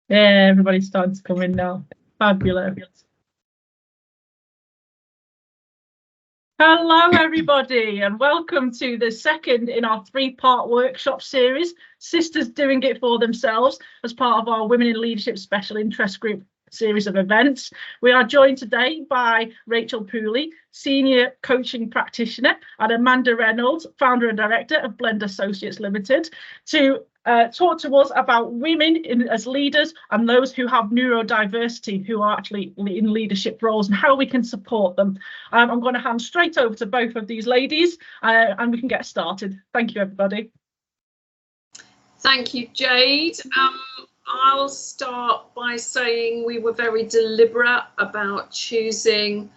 Yeah, everybody's starting to come in now. Fabulous. Hello, everybody, and welcome to the second in our three-part workshop series, Sisters Doing It For Themselves, as part of our Women in Leadership Special Interest Group series of events. We are joined today by Raechel Pooley, Senior Coaching Practitioner, and Amanda Reynolds, Founder and Director of Blend Associates Ltd, to talk to us about women as leaders and those who have neurodiversity who are actually in leadership roles and how we can support them. I'm going to hand straight over to both of these ladies and we can get started. Thank you, everybody. Thank you, Jade. I'll start by saying we were very deliberate about choosing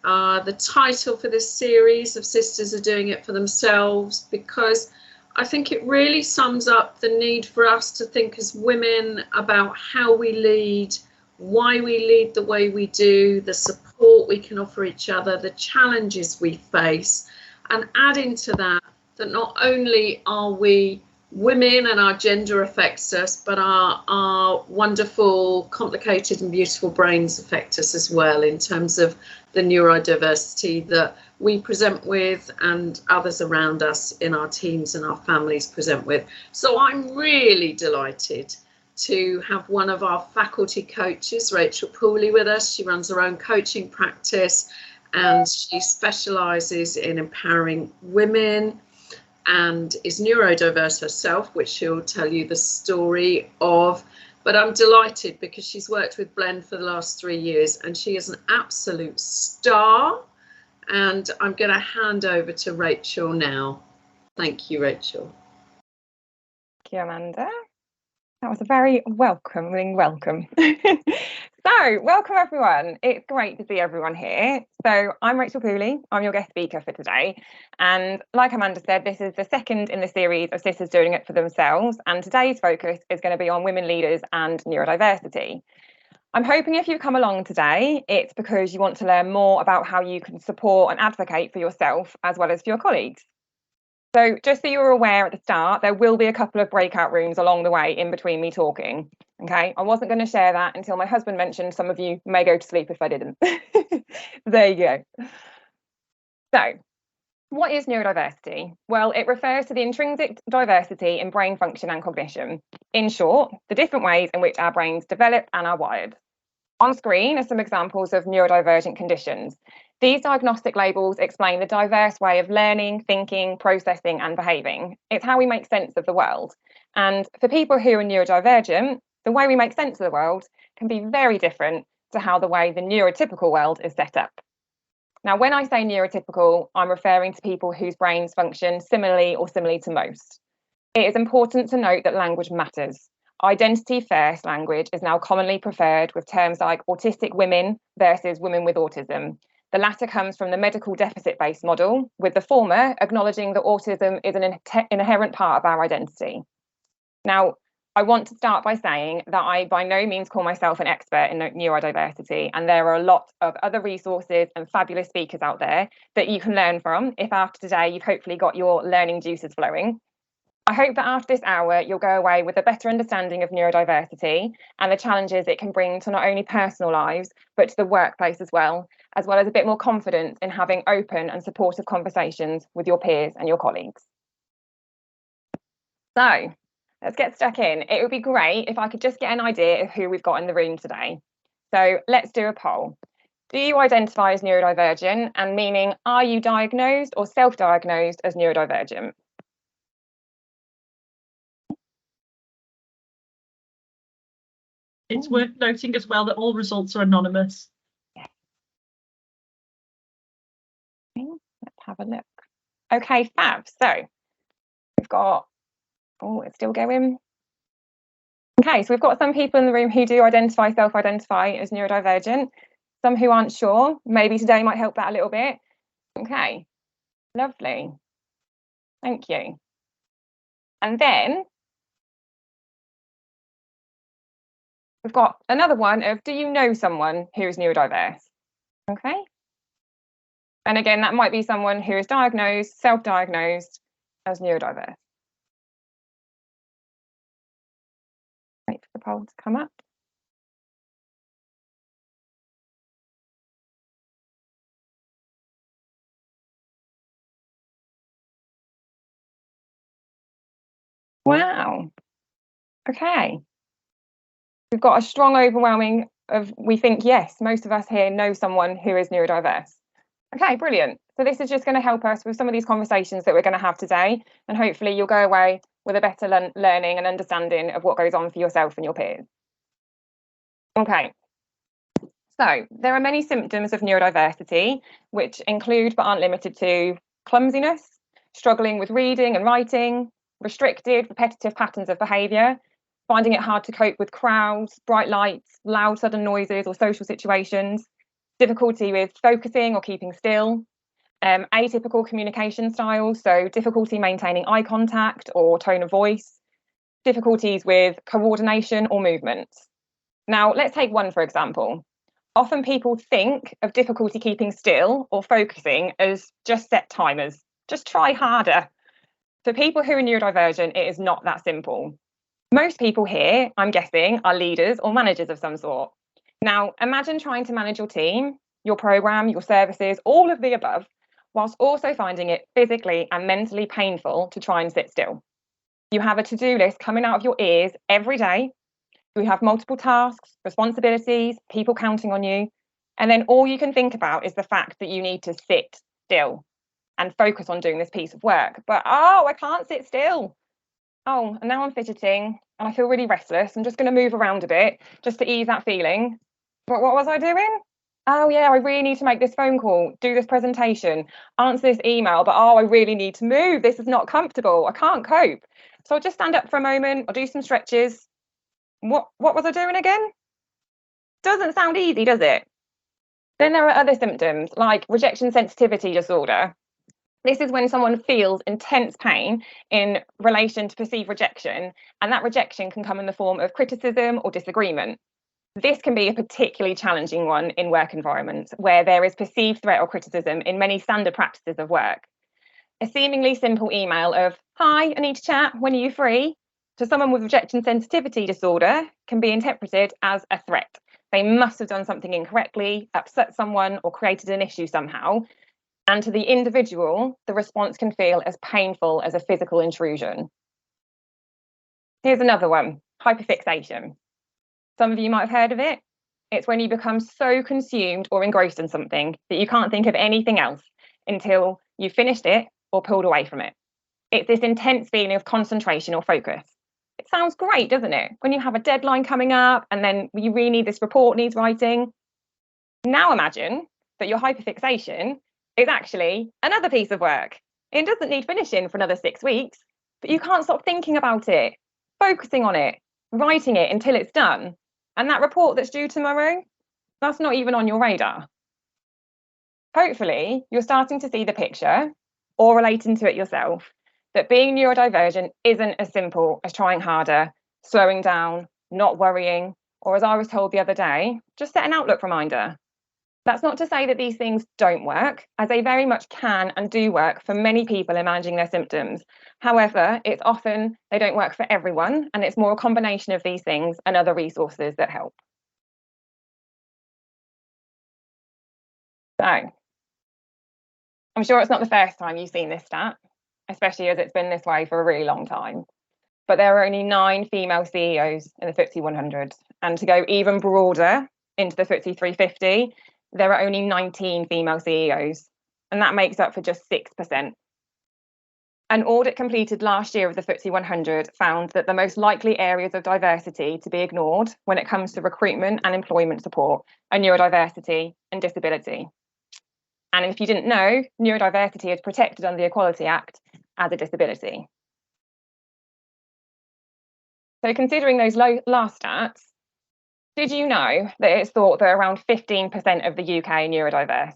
the title for this series of Sisters Are Doing It For Themselves, because I think it really sums up the need for us to think as women about how we lead, why we lead the way we do, the support we can offer each other, the challenges we face, and add into that not only are we women and our gender affects us, but our wonderful, complicated and beautiful brains affect us as well in terms of the neurodiversity that we present with and others around us in our teams and our families present with. So I'm really delighted to have one of our faculty coaches, Raechel Pooley, with us. She runs her own coaching practice and she specialises in empowering women and is neurodiverse herself, which she'll tell you the story of. But I'm delighted because she's worked with Blend for the last 3 years and she is an absolute star. And I'm going to hand over to Raechel now. Thank you, Raechel. Thank you, Amanda. That was a very welcoming welcome. So, welcome everyone. It's great to see everyone here. So, I'm Raechel Pooley. I'm your guest speaker for today. And like Amanda said, this is the second in the series of Sisters Doing It For Themselves. And today's focus is going to be on women leaders and neurodiversity. I'm hoping if you've come along today, it's because you want to learn more about how you can support and advocate for yourself as well as for your colleagues. So just so you're aware at the start, there will be a couple of breakout rooms along the way in between me talking. Okay, I wasn't going to share that until my husband mentioned some of you may go to sleep if I didn't. There you go. So what is neurodiversity? Well, it refers to the intrinsic diversity in brain function and cognition. In short, the different ways in which our brains develop and are wired. On screen are some examples of neurodivergent conditions. These diagnostic labels explain the diverse way of learning, thinking, processing and behaving. It's how we make sense of the world. And for people who are neurodivergent, the way we make sense of the world can be very different to how the way the neurotypical world is set up. Now, when I say neurotypical, I'm referring to people whose brains function similarly to most. It is important to note that language matters. Identity first language is now commonly preferred with terms like autistic women versus women with autism. The latter comes from the medical deficit-based model, with the former acknowledging that autism is an inherent part of our identity. Now, I want to start by saying that I by no means call myself an expert in neurodiversity, and there are a lot of other resources and fabulous speakers out there that you can learn from if after today you've hopefully got your learning juices flowing. I hope that after this hour, you'll go away with a better understanding of neurodiversity and the challenges it can bring to not only personal lives, but to the workplace as well as a bit more confidence in having open and supportive conversations with your peers and your colleagues. So let's get stuck in. It would be great if I could just get an idea of who we've got in the room today. So let's do a poll. Do you identify as neurodivergent? And meaning, are you diagnosed or self-diagnosed as neurodivergent? It's worth noting as well that all results are anonymous. Yeah. Okay, let's have a look. Okay, fab. So we've got, oh, it's still going. Okay, so we've got some people in the room who do self-identify as neurodivergent, some who aren't sure. Maybe today might help that a little bit. Okay, lovely. Thank you. And then we've got another one of, do you know someone who is neurodiverse? Okay. And again, that might be someone who is diagnosed, self-diagnosed as neurodiverse. Wait for the poll to come up. Wow. Okay. We've got a strong overwhelming of, we think, yes, most of us here know someone who is neurodiverse. Okay, brilliant. So this is just going to help us with some of these conversations that we're going to have today, and hopefully you'll go away with a better learning and understanding of what goes on for yourself and your peers. Okay. So there are many symptoms of neurodiversity, which include but aren't limited to clumsiness, struggling with reading and writing, restricted, repetitive patterns of behaviour, finding it hard to cope with crowds, bright lights, loud sudden noises or social situations, difficulty with focusing or keeping still, atypical communication styles, so difficulty maintaining eye contact or tone of voice, difficulties with coordination or movement. Now, let's take one, for example. Often people think of difficulty keeping still or focusing as just set timers, just try harder. For people who are neurodivergent, it is not that simple. Most people here, I'm guessing, are leaders or managers of some sort. Now, imagine trying to manage your team, your program, your services, all of the above, whilst also finding it physically and mentally painful to try and sit still. You have a to-do list coming out of your ears every day. You have multiple tasks, responsibilities, people counting on you. And then all you can think about is the fact that you need to sit still and focus on doing this piece of work. But, oh, I can't sit still. Oh, and now I'm fidgeting and I feel really restless. I'm just going to move around a bit just to ease that feeling. But what was I doing? Oh, yeah, I really need to make this phone call, do this presentation, answer this email. But, oh, I really need to move. This is not comfortable. I can't cope. So I'll just stand up for a moment. I'll do some stretches. What was I doing again? Doesn't sound easy, does it? Then there are other symptoms like rejection sensitivity disorder. This is when someone feels intense pain in relation to perceived rejection, and that rejection can come in the form of criticism or disagreement. This can be a particularly challenging one in work environments where there is perceived threat or criticism in many standard practices of work. A seemingly simple email of, "Hi, I need to chat, when are you free?" to someone with rejection sensitivity disorder can be interpreted as a threat. They must have done something incorrectly, upset someone, or created an issue somehow. And to the individual, the response can feel as painful as a physical intrusion. Here's another one, hyperfixation. Some of you might have heard of it. It's when you become so consumed or engrossed in something that you can't think of anything else until you've finished it or pulled away from it. It's this intense feeling of concentration or focus. It sounds great, doesn't it? When you have a deadline coming up and then you really need this report needs writing. Now imagine that your hyperfixation is actually another piece of work. It doesn't need finishing for another 6 weeks, but you can't stop thinking about it, focusing on it, writing it until it's done. And that report that's due tomorrow, that's not even on your radar. Hopefully, you're starting to see the picture or relating to it yourself, that being neurodivergent isn't as simple as trying harder, slowing down, not worrying, or as I was told the other day, just set an Outlook reminder. That's not to say that these things don't work, as they very much can and do work for many people in managing their symptoms. However, it's often they don't work for everyone, and it's more a combination of these things and other resources that help. So, I'm sure it's not the first time you've seen this stat, especially as it's been this way for a really long time. But there are only 9 female CEOs in the FTSE 100. And to go even broader into the FTSE 350, there are only 19 female CEOs, and that makes up for just 6%. An audit completed last year of the FTSE 100 found that the most likely areas of diversity to be ignored when it comes to recruitment and employment support are neurodiversity and disability. And if you didn't know, neurodiversity is protected under the Equality Act as a disability. So considering those last stats, did you know that it's thought that around 15% of the UK are neurodiverse,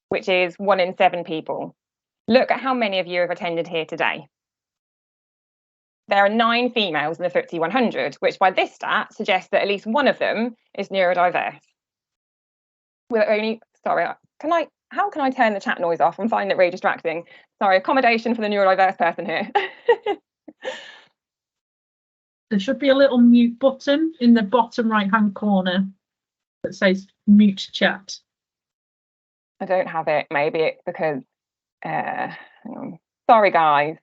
which is 1 in 7 people? Look at how many of you have attended here today. There are 9 females in the FTSE 100, which by this stat suggests that at least one of them is neurodiverse. With only, sorry, how can I turn the chat noise off? I'm finding it really distracting. Sorry, accommodation for the neurodiverse person here. There should be a little mute button in the bottom right-hand corner that says mute chat. I don't have it. Maybe it's because, hang on. Sorry guys,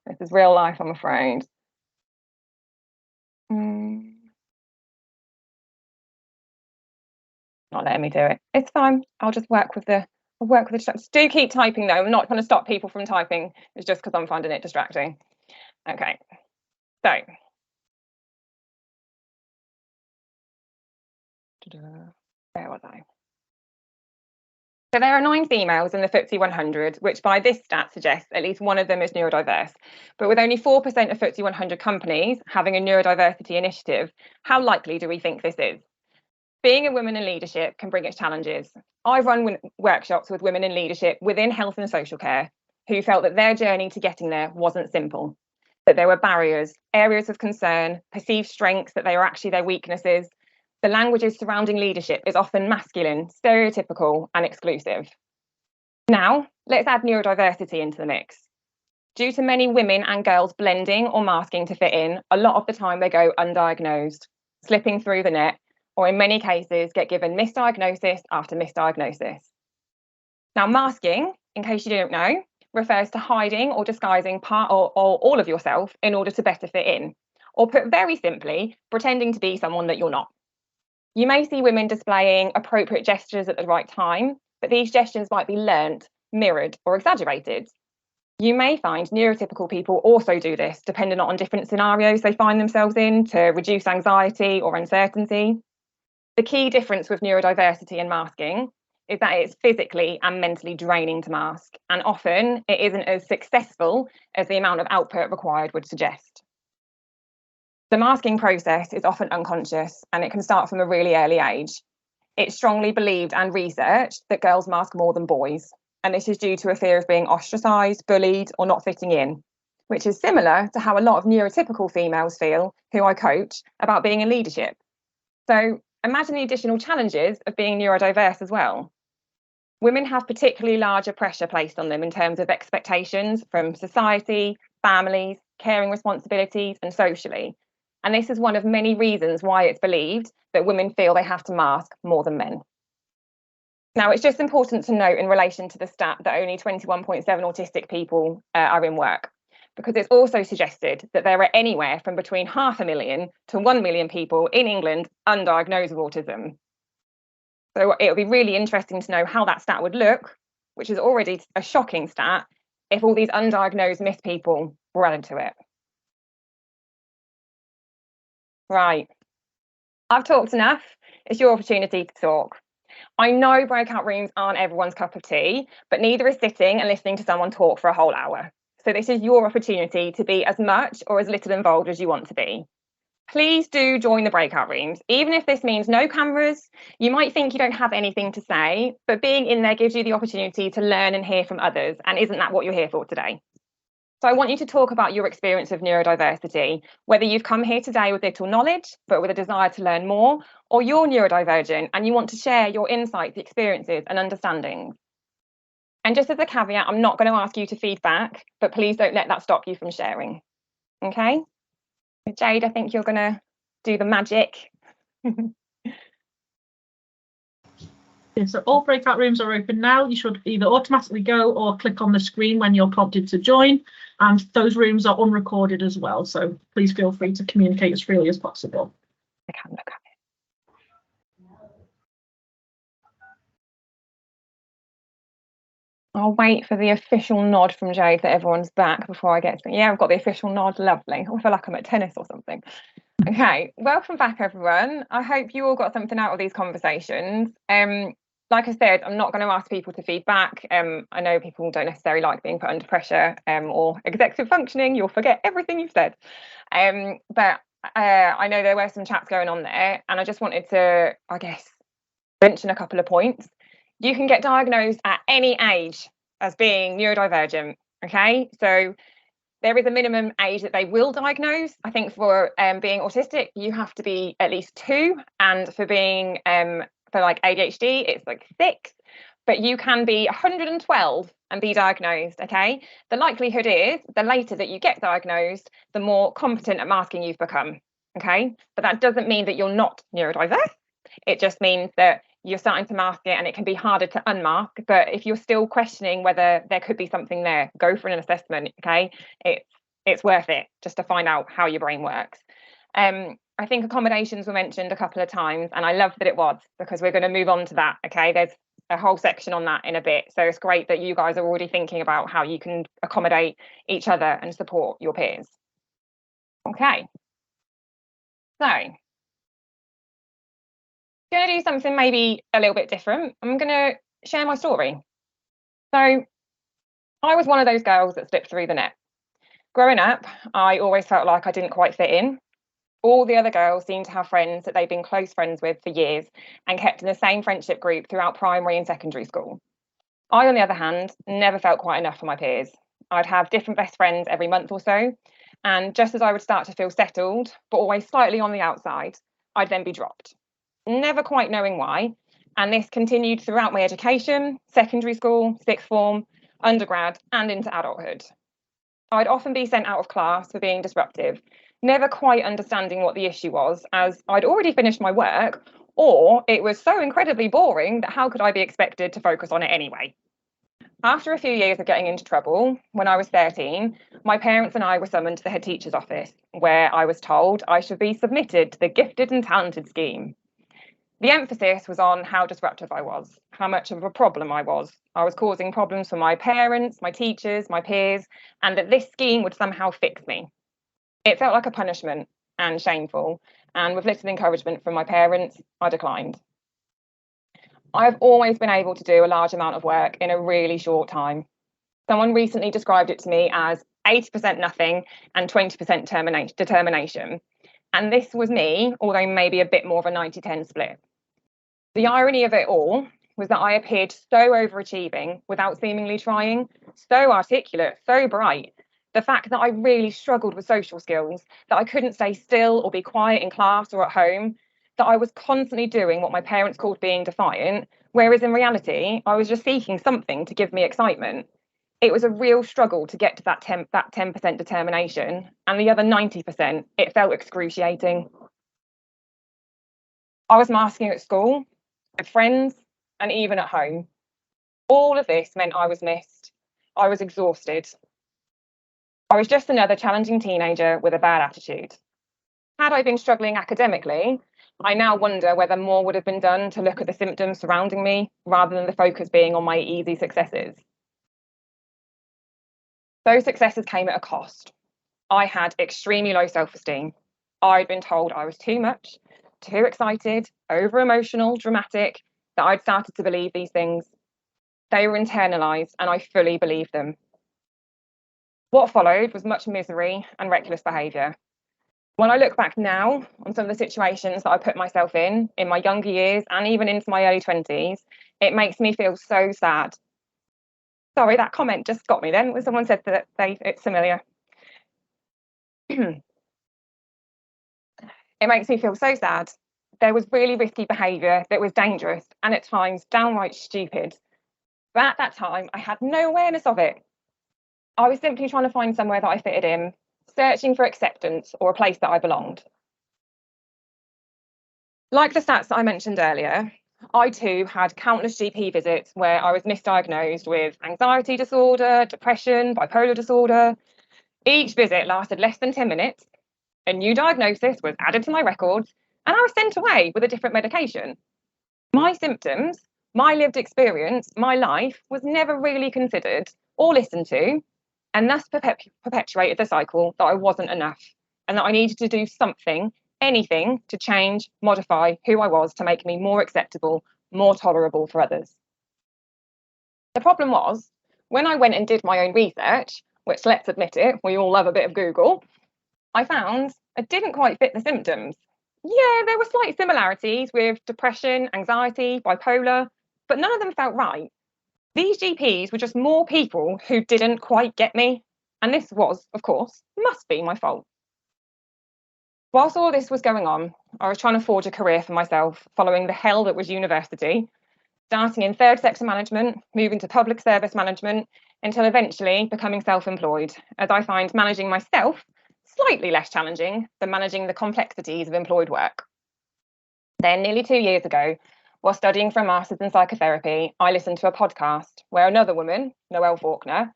this is real life, I'm afraid. not letting me do it. It's fine. I'll just work with the distractions. Do keep typing though. I'm not trying to stop people from typing. It's just because I'm finding it distracting. Okay. So where was I? So there are 9 females in the FTSE 100, which by this stat suggests at least one of them is neurodiverse. But with only 4% of FTSE 100 companies having a neurodiversity initiative, how likely do we think this is? Being a woman in leadership can bring its challenges. I've run workshops with women in leadership within health and social care who felt that their journey to getting there wasn't simple, that there were barriers, areas of concern, perceived strengths that they were actually their weaknesses. The languages surrounding leadership is often masculine, stereotypical, and exclusive. Now, let's add neurodiversity into the mix. Due to many women and girls blending or masking to fit in, a lot of the time they go undiagnosed, slipping through the net, or in many cases get given misdiagnosis after misdiagnosis. Now, masking, in case you don't know, refers to hiding or disguising part or all of yourself in order to better fit in, or put very simply, pretending to be someone that you're not. You may see women displaying appropriate gestures at the right time, but these gestures might be learnt, mirrored, or exaggerated. You may find neurotypical people also do this, depending on different scenarios they find themselves in to reduce anxiety or uncertainty. The key difference with neurodiversity and masking is that it's physically and mentally draining to mask, and often it isn't as successful as the amount of output required would suggest. The masking process is often unconscious and it can start from a really early age. It's strongly believed and researched that girls mask more than boys, and this is due to a fear of being ostracised, bullied, or not fitting in, which is similar to how a lot of neurotypical females feel who I coach about being in leadership. So imagine the additional challenges of being neurodiverse as well. Women have particularly larger pressure placed on them in terms of expectations from society, families, caring responsibilities, and socially. And this is one of many reasons why it's believed that women feel they have to mask more than men. Now, it's just important to note in relation to the stat that only 21.7 autistic people are in work, because it's also suggested that there are anywhere from between 500,000 to 1 million people in England undiagnosed with autism. So it'll be really interesting to know how that stat would look, which is already a shocking stat, if all these undiagnosed missed people were added to it. Right, I've talked enough. It's your opportunity to talk. I know breakout rooms aren't everyone's cup of tea, but neither is sitting and listening to someone talk for a whole hour. So this is your opportunity to be as much or as little involved as you want to be. Please do join the breakout rooms, even if this means no cameras. You might think you don't have anything to say, but being in there gives you the opportunity to learn and hear from others. And isn't that what you're here for today? So I want you to talk about your experience of neurodiversity, whether you've come here today with little knowledge, but with a desire to learn more, or you're neurodivergent and you want to share your insights, experiences, and understandings. And just as a caveat, I'm not going to ask you to feedback, but please don't let that stop you from sharing. Okay? Jade, I think you're going to do the magic. So all breakout rooms are open now. You should either automatically go or click on the screen when you're prompted to join. And those rooms are unrecorded as well. So please feel free to communicate as freely as possible. I can look at it. I'll wait for the official nod from Jade that everyone's back before I get to, yeah, I've got the official nod, lovely. I feel like I'm at tennis or something. Okay, welcome back everyone. I hope you all got something out of these conversations. Like I said, I'm not going to ask people to feedback. I know people don't necessarily like being put under pressure or executive functioning. You'll forget everything you've said. But I know there were some chats going on there, and I just wanted to, I guess, mention a couple of points. You can get diagnosed at any age as being neurodivergent, okay? So there is a minimum age that they will diagnose. I think for being autistic, you have to be at least 2, and for being for like ADHD, it's like 6. But you can be 112 and be diagnosed, okay? The likelihood is the later that you get diagnosed, the more competent at masking you've become, okay? But that doesn't mean that you're not neurodiverse. It just means that you're starting to mask it and it can be harder to unmask. But if you're still questioning whether there could be something there, go for an assessment, okay? It's worth it just to find out how your brain works. I think accommodations were mentioned a couple of times, and I love that it was, because we're going to move on to that. Okay, there's a whole section on that in a bit. So it's great that you guys are already thinking about how you can accommodate each other and support your peers. Okay. So going to do something maybe a little bit different. I'm going to share my story. So I was one of those girls that slipped through the net. Growing up, I always felt like I didn't quite fit in. All the other girls seemed to have friends that they'd been close friends with for years and kept in the same friendship group throughout primary and secondary school. I, on the other hand, never felt quite enough for my peers. I'd have different best friends every month or so, and just as I would start to feel settled, but always slightly on the outside, I'd then be dropped, never quite knowing why. And this continued throughout my education, secondary school, sixth form, undergrad, and into adulthood. I'd often be sent out of class for being disruptive, never quite understanding what the issue was, as I'd already finished my work, or it was so incredibly boring that how could I be expected to focus on it anyway? After a few years of getting into trouble, when I was 13, my parents and I were summoned to the head teacher's office, where I was told I should be submitted to the gifted and talented scheme. The emphasis was on how disruptive I was, how much of a problem I was. I was causing problems for my parents, my teachers, my peers, and that this scheme would somehow fix me. It felt like a punishment and shameful, and with little encouragement from my parents, I declined. I've always been able to do a large amount of work in a really short time. Someone recently described it to me as 80% nothing and 20% determination. And this was me, although maybe a bit more of a 90-10 split. The irony of it all was that I appeared so overachieving without seemingly trying, so articulate, so bright. The fact that I really struggled with social skills, that I couldn't stay still or be quiet in class or at home, that I was constantly doing what my parents called being defiant, whereas in reality, I was just seeking something to give me excitement. It was a real struggle to get to that 10% determination, and the other 90%, it felt excruciating. I was masking at school, with friends, and even at home. All of this meant I was missed. I was exhausted. I was just another challenging teenager with a bad attitude. Had I been struggling academically, I now wonder whether more would have been done to look at the symptoms surrounding me rather than the focus being on my easy successes. Those successes came at a cost. I had extremely low self-esteem. I'd been told I was too much, too excited, over-emotional, dramatic, that I'd started to believe these things. They were internalised and I fully believed them. What followed was much misery and reckless behaviour. When I look back now on some of the situations that I put myself in my younger years and even into my early 20s, it makes me feel so sad. Sorry, that comment just got me then. Someone said that it's familiar. It makes me feel so sad. There was really risky behaviour that was dangerous and at times downright stupid. But at that time, I had no awareness of it. I was simply trying to find somewhere that I fitted in, searching for acceptance or a place that I belonged. Like the stats that I mentioned earlier, I too had countless GP visits where I was misdiagnosed with anxiety disorder, depression, bipolar disorder. Each visit lasted less than 10 minutes. A new diagnosis was added to my records and I was sent away with a different medication. My symptoms, my lived experience, my life was never really considered or listened to, and thus perpetuated the cycle that I wasn't enough and that I needed to do something, anything, to change, modify who I was to make me more acceptable, more tolerable for others. The problem was, when I went and did my own research, which let's admit it, we all love a bit of Google, I found I didn't quite fit the symptoms. Yeah, there were slight similarities with depression, anxiety, bipolar, but none of them felt right. These GPs were just more people who didn't quite get me. And this was, of course, must be my fault. Whilst all this was going on, I was trying to forge a career for myself, following the hell that was university, starting in third sector management, moving to public service management, until eventually becoming self-employed, as I find managing myself slightly less challenging than managing the complexities of employed work. Then, nearly 2 years ago, while studying for a master's in psychotherapy, I listened to a podcast where another woman, Noelle Faulkner,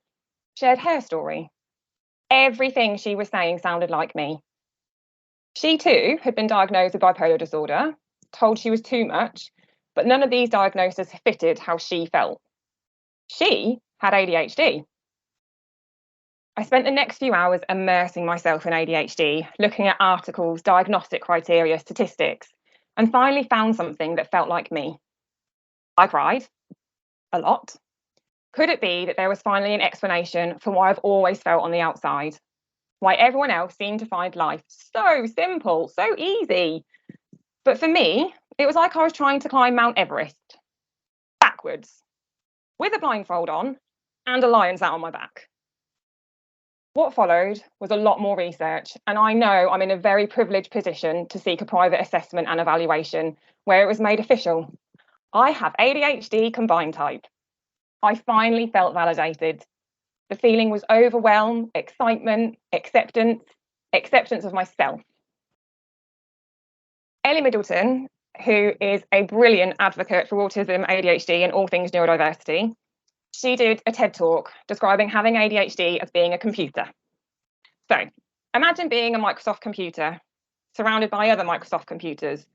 shared her story. Everything she was saying sounded like me. She too had been diagnosed with bipolar disorder, told she was too much, but none of these diagnoses fitted how she felt. She had ADHD. I spent the next few hours immersing myself in ADHD, looking at articles, diagnostic criteria, statistics, and finally found something that felt like me. I cried a lot. Could it be that there was finally an explanation for why I've always felt on the outside? Why everyone else seemed to find life so simple, so easy. But for me, it was like I was trying to climb Mount Everest, backwards, with a blindfold on and a lion sat on my back. What followed was a lot more research, and I know I'm in a very privileged position to seek a private assessment and evaluation where it was made official. I have ADHD combined type. I finally felt validated. The feeling was overwhelm, excitement, acceptance of myself. Ellie Middleton, who is a brilliant advocate for autism, ADHD, and all things neurodiversity, she did a TED talk describing having ADHD as being a computer. So imagine being a Microsoft computer surrounded by other Microsoft computers,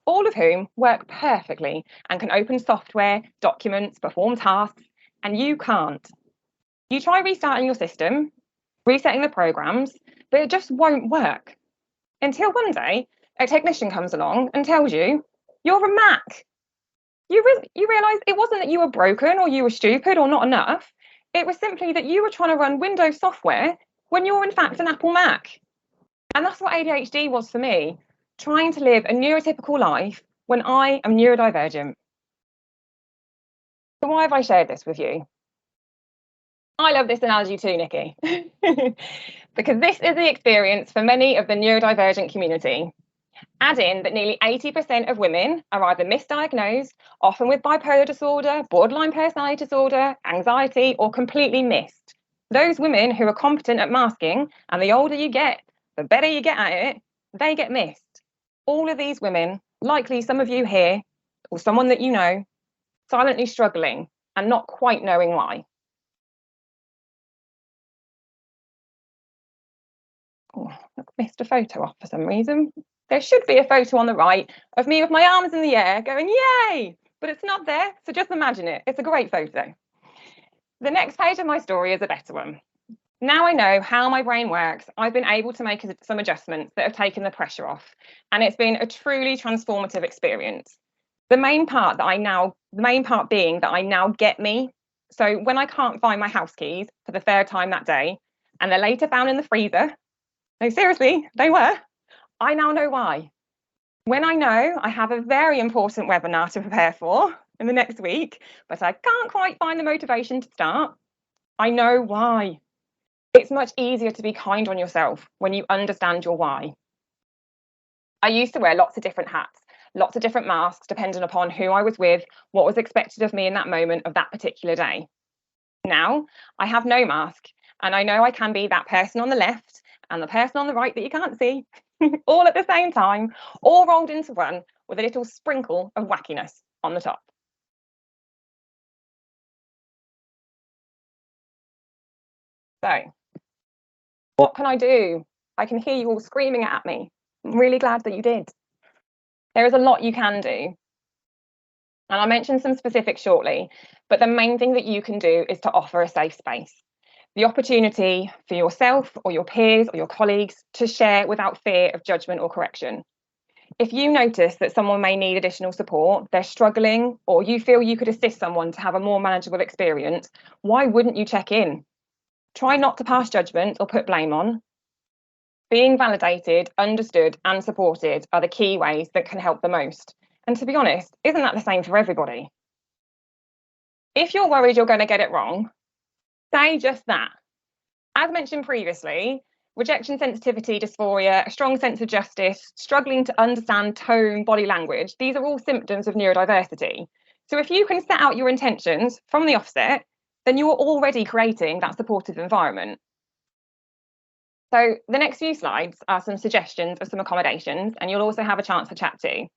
all of whom work perfectly and can open software, documents, perform tasks, and you can't. You try restarting your system, resetting the programs, but it just won't work. Until one day, a technician comes along and tells you, you're a Mac. You realise it wasn't that you were broken or you were stupid or not enough. It was simply that you were trying to run Windows software when you're in fact an Apple Mac. And that's what ADHD was for me, trying to live a neurotypical life when I am neurodivergent. So why have I shared this with you? I love this analogy too, Nikki, because this is the experience for many of the neurodivergent community. Add in that nearly 80% of women are either misdiagnosed, often with bipolar disorder, borderline personality disorder, anxiety, or completely missed. Those women who are competent at masking, and the older you get, the better you get at it, they get missed. All of these women, likely some of you here, or someone that you know, silently struggling and not quite knowing why. Oh, I missed a photo off for some reason. There should be a photo on the right of me with my arms in the air going, yay! But it's not there, so just imagine it. It's a great photo. The next page of my story is a better one. Now I know how my brain works, I've been able to make some adjustments that have taken the pressure off, and it's been a truly transformative experience. The main part being that I now get me. So when I can't find my house keys for the third time that day, and they're later found in the freezer, no, seriously, they were, I now know why. When I know I have a very important webinar to prepare for in the next week, but I can't quite find the motivation to start, I know why. It's much easier to be kind on yourself when you understand your why. I used to wear lots of different hats, lots of different masks, depending upon who I was with, what was expected of me in that moment of that particular day. Now I have no mask, and I know I can be that person on the left and the person on the right that you can't see, all at the same time, all rolled into one with a little sprinkle of wackiness on the top. So, what can I do? I can hear you all screaming at me. I'm really glad that you did. There is a lot you can do. And I'll mention some specifics shortly, but the main thing that you can do is to offer a safe space. The opportunity for yourself or your peers or your colleagues to share without fear of judgment or correction. If you notice that someone may need additional support, they're struggling, or you feel you could assist someone to have a more manageable experience, why wouldn't you check in? Try not to pass judgment or put blame on. Being validated, understood, and supported are the key ways that can help the most. And to be honest, isn't that the same for everybody? If you're worried you're going to get it wrong, say just that. As mentioned previously, rejection sensitivity dysphoria, a strong sense of justice, struggling to understand tone, body language, these are all symptoms of neurodiversity. So if you can set out your intentions from the offset, then you are already creating that supportive environment. So the next few slides are some suggestions of some accommodations, and you'll also have a chance to chat too.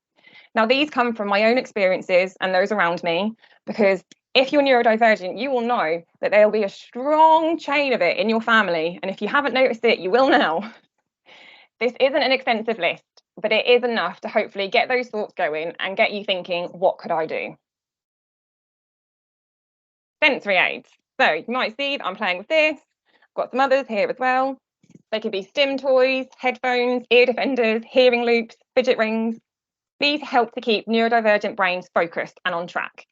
Now, these come from my own experiences and those around me, because if you're neurodivergent, you will know that there'll be a strong chain of it in your family. And if you haven't noticed it, you will now. This isn't an extensive list, but it is enough to hopefully get those thoughts going and get you thinking, what could I do? Sensory aids. So you might see that I'm playing with this. I've got some others here as well. They could be stim toys, headphones, ear defenders, hearing loops, fidget rings. These help to keep neurodivergent brains focused and on track.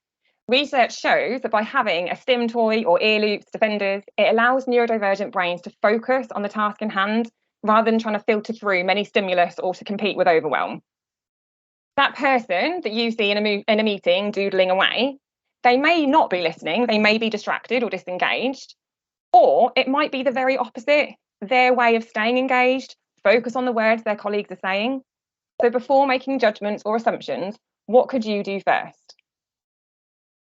Research shows that by having a stim toy or ear loops, defenders, it allows neurodivergent brains to focus on the task in hand rather than trying to filter through many stimulus or to compete with overwhelm. That person that you see in a meeting doodling away, they may not be listening, they may be distracted or disengaged, or it might be the very opposite, their way of staying engaged, focus on the words their colleagues are saying. So before making judgments or assumptions, what could you do first?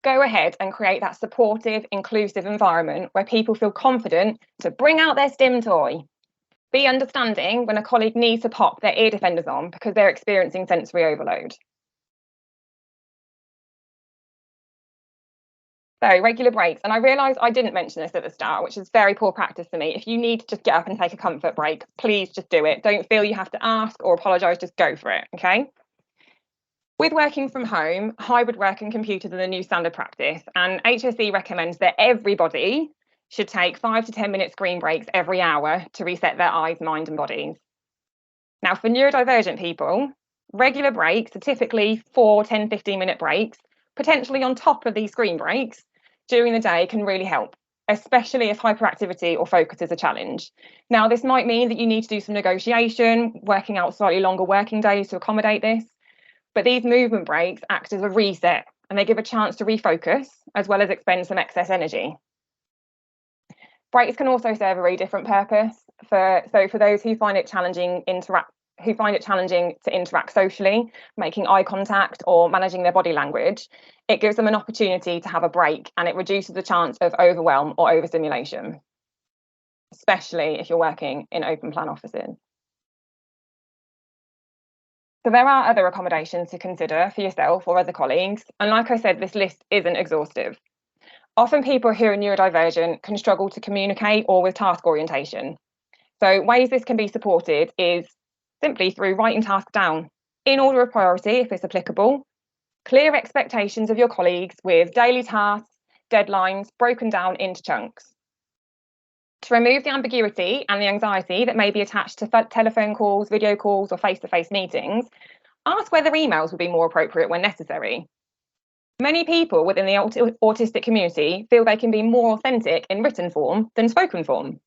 Go ahead and create that supportive, inclusive environment where people feel confident to bring out their stim toy. Be understanding when a colleague needs to pop their ear defenders on because they're experiencing sensory overload. So regular breaks, and I realise I didn't mention this at the start, which is very poor practice for me. If you need to just get up and take a comfort break, please just do it. Don't feel you have to ask or apologise, just go for it, okay? With working from home, hybrid work and computers are the new standard practice, and HSE recommends that everybody should take 5 to 10 minute screen breaks every hour to reset their eyes, mind and bodies. Now for neurodivergent people, regular breaks are typically 4, 10, 15-minute breaks, potentially on top of these screen breaks during the day can really help, especially if hyperactivity or focus is a challenge. Now, this might mean that you need to do some negotiation, working out slightly longer working days to accommodate this, but these movement breaks act as a reset and they give a chance to refocus as well as expend some excess energy. Breaks can also serve a really different purpose for those who find it challenging to interact socially, making eye contact or managing their body language. It gives them an opportunity to have a break and it reduces the chance of overwhelm or overstimulation, especially if you're working in open plan offices. So there are other accommodations to consider for yourself or other colleagues. And like I said, this list isn't exhaustive. Often people who are neurodivergent can struggle to communicate or with task orientation. So ways this can be supported is simply through writing tasks down in order of priority if it's applicable, clear expectations of your colleagues with daily tasks, deadlines broken down into chunks. To remove the ambiguity and the anxiety that may be attached to telephone calls, video calls or face-to-face meetings, ask whether emails would be more appropriate when necessary. Many people within the autistic community feel they can be more authentic in written form than spoken form.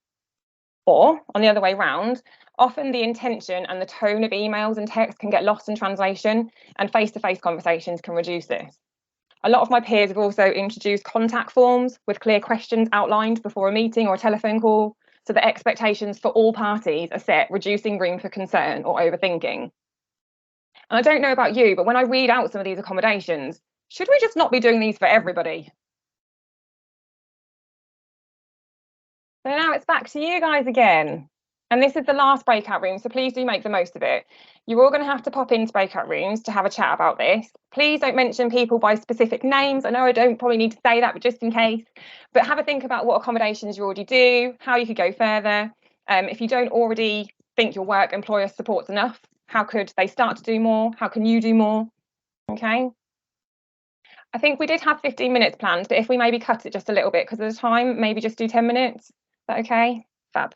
Or, on the other way round, often the intention and the tone of emails and text can get lost in translation, and face-to-face conversations can reduce this. A lot of my peers have also introduced contact forms with clear questions outlined before a meeting or a telephone call, so that expectations for all parties are set, reducing room for concern or overthinking. And I don't know about you, but when I read out some of these accommodations, should we just not be doing these for everybody? So now it's back to you guys again. And this is the last breakout room, so please do make the most of it. You're all going to have to pop into breakout rooms to have a chat about this. Please don't mention people by specific names. I know I don't probably need to say that, but just in case. But have a think about what accommodations you already do, how you could go further. If you don't already think your work employer supports enough, how could they start to do more? How can you do more? Okay. I think we did have 15 minutes planned, but if we maybe cut it just a little bit because of the time, maybe just do 10 minutes. Is that okay? Fab.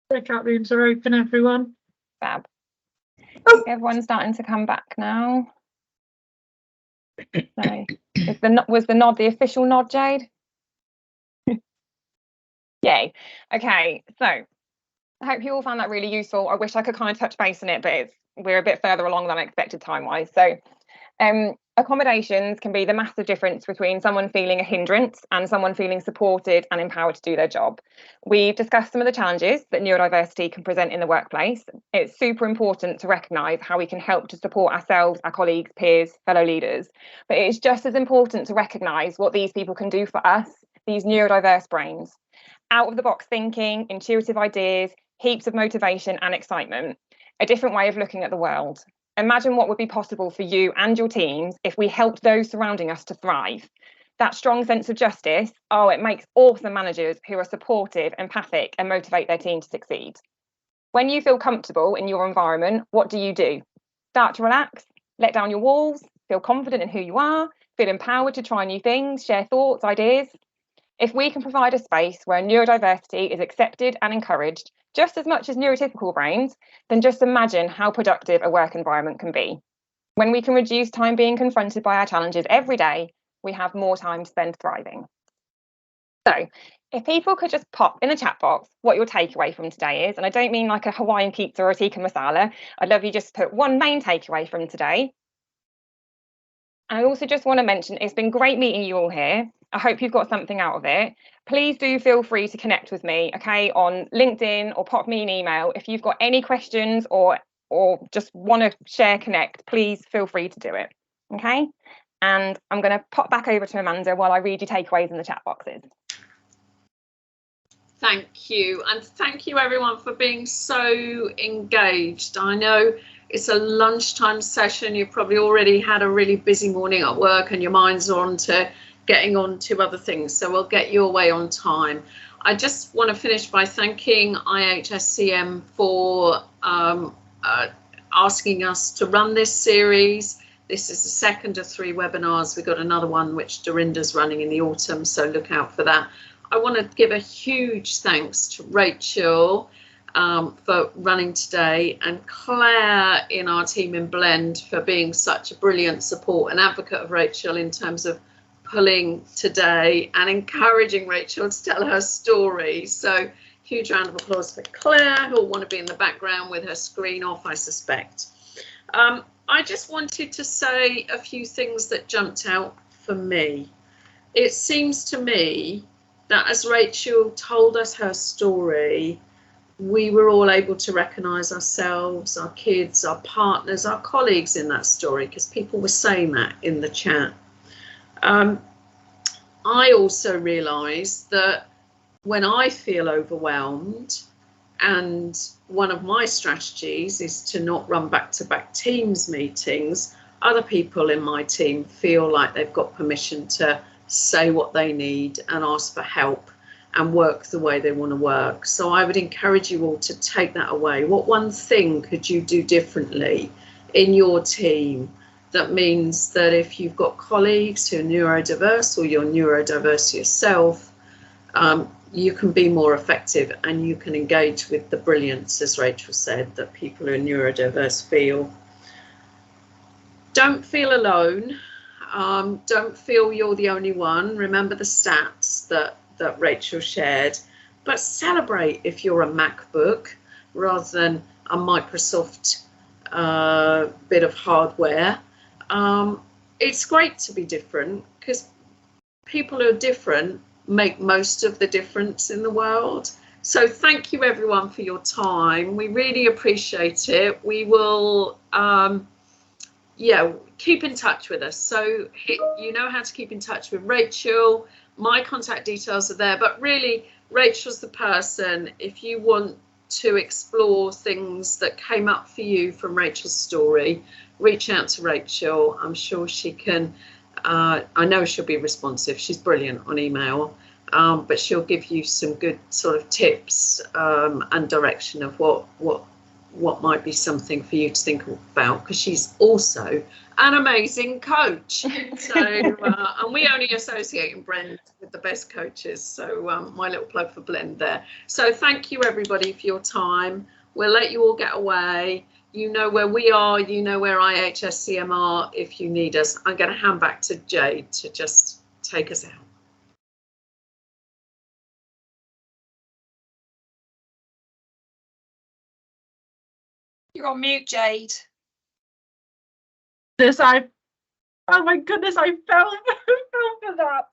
Breakout rooms are open, everyone. Fab. Everyone's starting to come back now. No. Was the nod the official nod, Jade? Yay. Okay, so I hope you all found that really useful. I wish I could kind of touch base on it, but we're a bit further along than I expected time-wise. So accommodations can be the massive difference between someone feeling a hindrance and someone feeling supported and empowered to do their job. We've discussed some of the challenges that neurodiversity can present in the workplace. It's super important to recognise how we can help to support ourselves, our colleagues, peers, fellow leaders. But it's just as important to recognise what these people can do for us, these neurodiverse brains. Out of the box thinking, intuitive ideas, heaps of motivation and excitement, a different way of looking at the world. Imagine what would be possible for you and your teams if we helped those surrounding us to thrive. that strong sense of justice, oh, it makes awesome managers who are supportive, empathic, and motivate their team to succeed. When you feel comfortable in your environment, what do? Start to relax, let down your walls, feel confident in who you are, feel empowered to try new things, share thoughts, ideas. If we can provide a space where neurodiversity is accepted and encouraged just as much as neurotypical brains, then just imagine how productive a work environment can be. When we can reduce time being confronted by our challenges every day, we have more time to spend thriving. So if people could just pop in the chat box what your takeaway from today is, and I don't mean like a Hawaiian pizza or a tikka masala, I'd love you just to put one main takeaway from today. I also just want to mention it's been great meeting you all here. I hope you've got something out of it. Please do feel free to connect with me, okay, on LinkedIn, or pop me an email. If you've got any questions or just want to share, connect, please feel free to do it, okay? And I'm going to pop back over to Amanda while I read your takeaways in the chat boxes. Thank you, and thank you everyone for being so engaged. I know it's a lunchtime session. You've probably already had a really busy morning at work and your mind's on to getting on to other things, so we'll get you away on time. I just want to finish by thanking IHSCM for asking us to run this series. This is the second of 3 webinars. We've got another one which Dorinda's running in the autumn, so look out for that. I want to give a huge thanks to Raechel for running today, and Claire in our team in Blend for being such a brilliant support and advocate of Raechel in terms of pulling today and encouraging Raechel to tell her story. So huge round of applause for Claire, who'll want to be in the background with her screen off, I suspect. I just wanted to say a few things that jumped out for me. It seems to me that as Raechel told us her story, we were all able to recognise ourselves, our kids, our partners, our colleagues in that story, because people were saying that in the chat. I also realised that when I feel overwhelmed, and one of my strategies is to not run back-to-back Teams meetings, other people in my team feel like they've got permission to say what they need and ask for help and work the way they want to work. So I would encourage you all to take that away. What one thing could you do differently in your team that means that if you've got colleagues who are neurodiverse or you're neurodiverse yourself, you can be more effective and you can engage with the brilliance, as Raechel said, that people who are neurodiverse feel. Don't feel alone. Don't feel you're the only one. Remember the stats that Raechel shared, but celebrate if you're a MacBook rather than a Microsoft bit of hardware. It's great to be different, because people who are different make most of the difference in the world. So thank you everyone for your time. We really appreciate it. We will keep in touch with us. So you know how to keep in touch with Raechel. My contact details are there, but really Raechel's the person. If you want to explore things that came up for you from Raechel's story, reach out to Raechel. I'm sure she can, I know she'll be responsive. She's brilliant on email, but she'll give you some good sort of tips and direction of what might be something for you to think about, because she's also an amazing coach. So and we only associate in Blend with the best coaches, so my little plug for Blend there. So thank you everybody for your time. We'll let you all get away. You know where we are, you know where IHSCM are if you need us. I'm going to hand back to Jade to just take us out. You're on mute, Jade. Oh my goodness, I fell for that.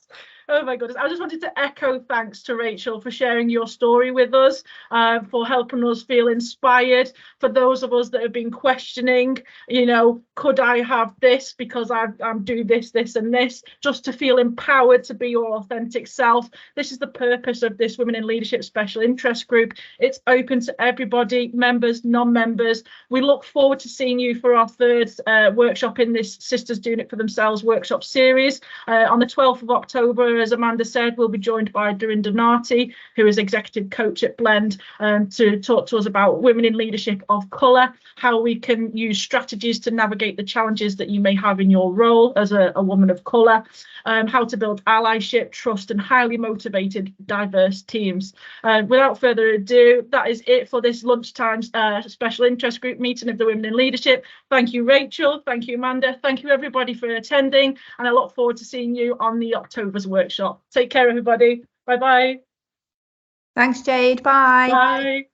Oh my goodness. I just wanted to echo thanks to Raechel for sharing your story with us, for helping us feel inspired. For those of us that have been questioning, you know, could I have this because I'm doing this, and this, just to feel empowered to be your authentic self. This is the purpose of this Women in Leadership Special Interest Group. It's open to everybody, members, non-members. We look forward to seeing you for our third workshop in this Sisters Doing It For Themselves workshop series. On the 12th of October, as Amanda said, we'll be joined by Dorinda Narty, who is executive coach at Blend, to talk to us about women in leadership of colour, how we can use strategies to navigate the challenges that you may have in your role as a woman of colour, how to build allyship, trust and highly motivated, diverse teams. Without further ado, that is it for this lunchtime special interest group meeting of the Women in Leadership. Thank you, Raechel. Thank you, Amanda. Thank you, everybody, for attending. And I look forward to seeing you on the October's workshop. Take care, everybody. Bye-bye. Thanks, Jade. Bye. Bye.